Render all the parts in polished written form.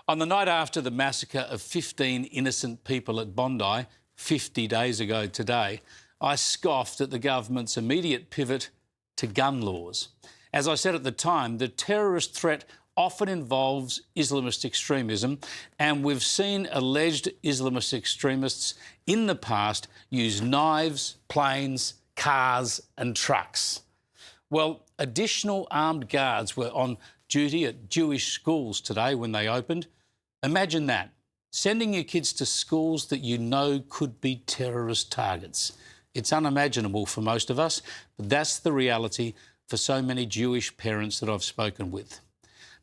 On the night after the massacre of 15 innocent people at Bondi, 50 days ago today, I scoffed at the government's immediate pivot to gun laws. As I said at the time, the terrorist threat often involves Islamist extremism, and we've seen alleged Islamist extremists in the past use knives, planes, cars and trucks. Well, additional armed guards were on duty at Jewish schools today when they opened. Imagine that, sending your kids to schools that you know could be terrorist targets. It's unimaginable for most of us, but that's the reality for so many Jewish parents that I've spoken with.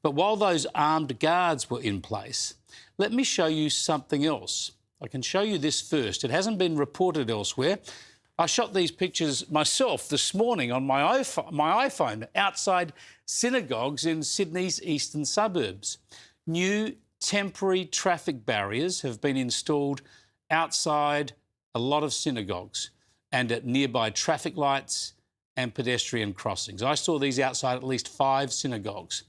But while those armed guards were in place, let me show you something else. I can show you this first. It hasn't been reported elsewhere. I shot these pictures myself this morning on my iPhone outside synagogues in Sydney's eastern suburbs. New temporary traffic barriers have been installed outside a lot of synagogues and at nearby traffic lights and pedestrian crossings. I saw these outside at least 5 synagogues.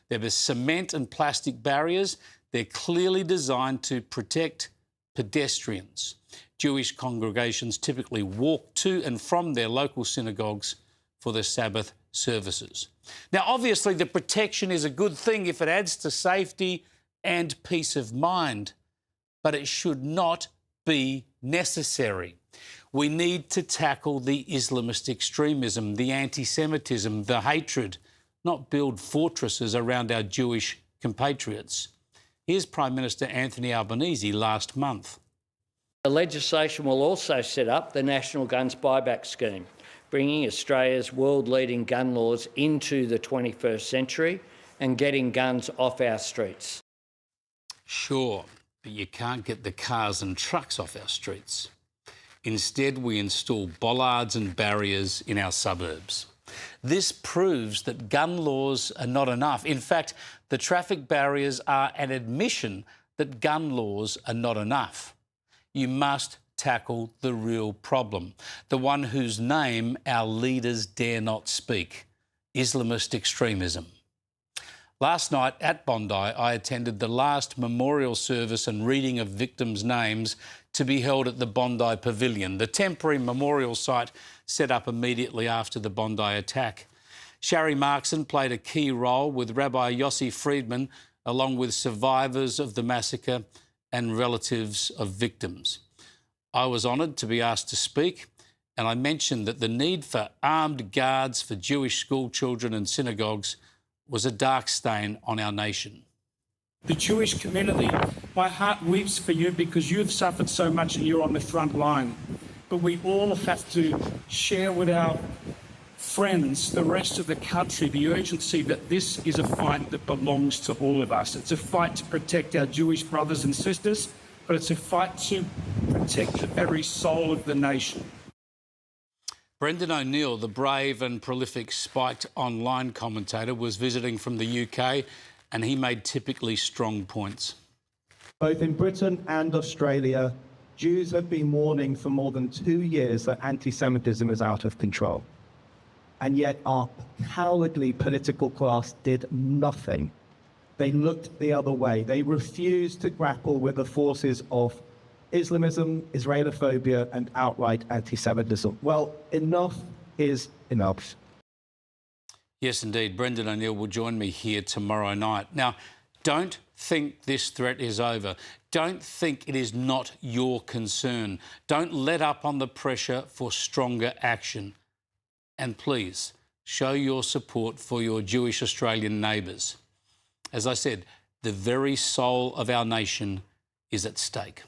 There were cement and plastic barriers. They're clearly designed to protect pedestrians. Jewish congregations typically walk to and from their local synagogues for their Sabbath services. Now, obviously, the protection is a good thing if it adds to safety and peace of mind, but it should not be necessary. We need to tackle the Islamist extremism, the antisemitism, the hatred, not build fortresses around our Jewish compatriots. Here's Prime Minister Anthony Albanese last month. The legislation will also set up the National Guns Buyback Scheme, bringing Australia's world-leading gun laws into the 21st century and getting guns off our streets. Sure, but you can't get the cars and trucks off our streets. Instead, we install bollards and barriers in our suburbs. This proves that gun laws are not enough. In fact, the traffic barriers are an admission that gun laws are not enough. You must tackle the real problem, the one whose name our leaders dare not speak: Islamist extremism. Last night at Bondi, I attended the last memorial service and reading of victims' names to be held at the Bondi Pavilion, the temporary memorial site set up immediately after the Bondi attack. Sharry Markson played a key role with Rabbi Yossi Friedman, along with survivors of the massacre and relatives of victims. I was honoured to be asked to speak, and I mentioned that the need for armed guards for Jewish school children and synagogues was a dark stain on our nation. The Jewish community, my heart weeps for you because you've suffered so much and you're on the front line. But we all have to share with our friends, the rest of the country, the urgency that this is a fight that belongs to all of us. It's a fight to protect our Jewish brothers and sisters, but it's a fight to protect the very soul of the nation. Brendan O'Neill, the brave and prolific Spiked online commentator, was visiting from the UK, and he made typically strong points. Both in Britain and Australia, Jews have been warning for more than 2 years that anti-Semitism is out of control. And yet our cowardly political class did nothing. They looked the other way. They refused to grapple with the forces of Islamism, Israelophobia, and outright anti-Semitism. Well, enough is enough. Yes, indeed. Brendan O'Neill will join me here tomorrow night. Now, don't think this threat is over. Don't think it is not your concern. Don't let up on the pressure for stronger action. And please, show your support for your Jewish Australian neighbours. As I said, the very soul of our nation is at stake.